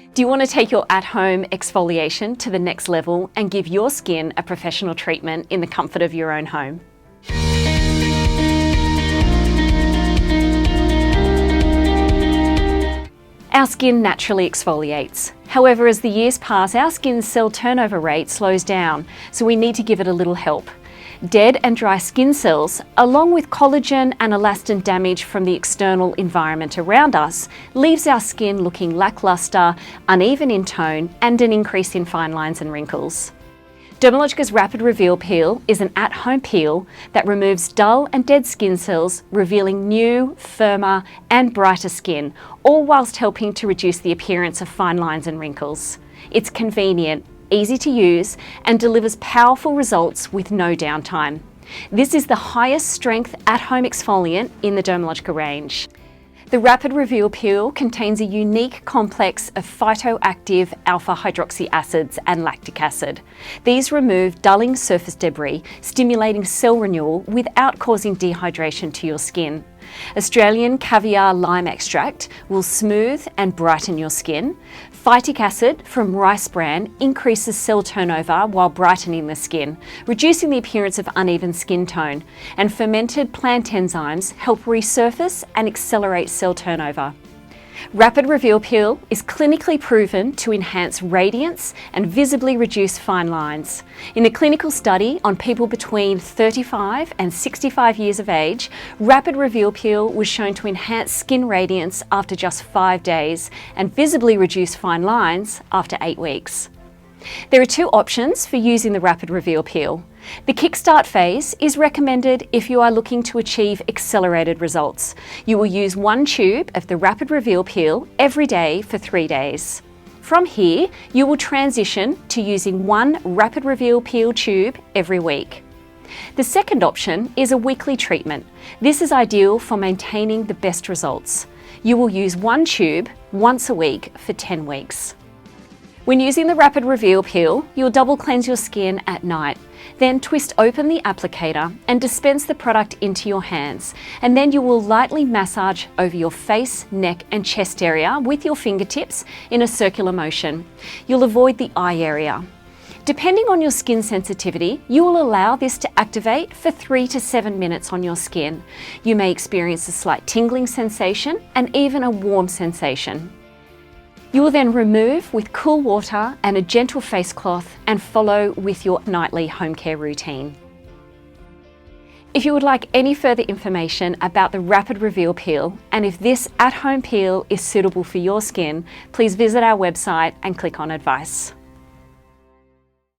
Do you want to take your at-home exfoliation to the next level and give your skin a professional treatment in the comfort of your own home? Our skin naturally exfoliates. However, as the years pass, our skin's cell turnover rate slows down, so we need to give it a little help. Dead and dry skin cells, along with collagen and elastin damage from the external environment around us, leaves our skin looking lackluster, uneven in tone, and an increase in fine lines and wrinkles. Dermalogica's Rapid Reveal Peel is an at-home peel that removes dull and dead skin cells, revealing new, firmer and brighter skin, all whilst helping to reduce the appearance of fine lines and wrinkles. It's convenient, easy to use and delivers powerful results with no downtime. This is the highest strength at-home exfoliant in the Dermalogica range. The Rapid Reveal Peel contains a unique complex of phytoactive alpha hydroxy acids and lactic acid. These remove dulling surface debris, stimulating cell renewal without causing dehydration to your skin. Australian caviar lime extract will smooth and brighten your skin. Phytic acid from rice bran increases cell turnover while brightening the skin, reducing the appearance of uneven skin tone. And fermented plant enzymes help resurface and accelerate cell turnover. Rapid Reveal Peel is clinically proven to enhance radiance and visibly reduce fine lines. In a clinical study on people between 35 and 65 years of age, Rapid Reveal Peel was shown to enhance skin radiance after just 5 days and visibly reduce fine lines after 8 weeks. There are 2 options for using the Rapid Reveal Peel. The kickstart phase is recommended if you are looking to achieve accelerated results. You will use 1 tube of the Rapid Reveal Peel every day for 3 days. From here, you will transition to using 1 Rapid Reveal Peel tube every week. The second option is a weekly treatment. This is ideal for maintaining the best results. You will use 1 tube once a week for 10 weeks. When using the Rapid Reveal Peel, you'll double cleanse your skin at night. Then twist open the applicator and dispense the product into your hands. And then you will lightly massage over your face, neck and chest area with your fingertips in a circular motion. You'll avoid the eye area. Depending on your skin sensitivity, you will allow this to activate for 3 to 7 minutes on your skin. You may experience a slight tingling sensation and even a warm sensation. You will then remove with cool water and a gentle face cloth and follow with your nightly home care routine. If you would like any further information about the Rapid Reveal Peel and if this at-home peel is suitable for your skin, please visit our website and click on advice.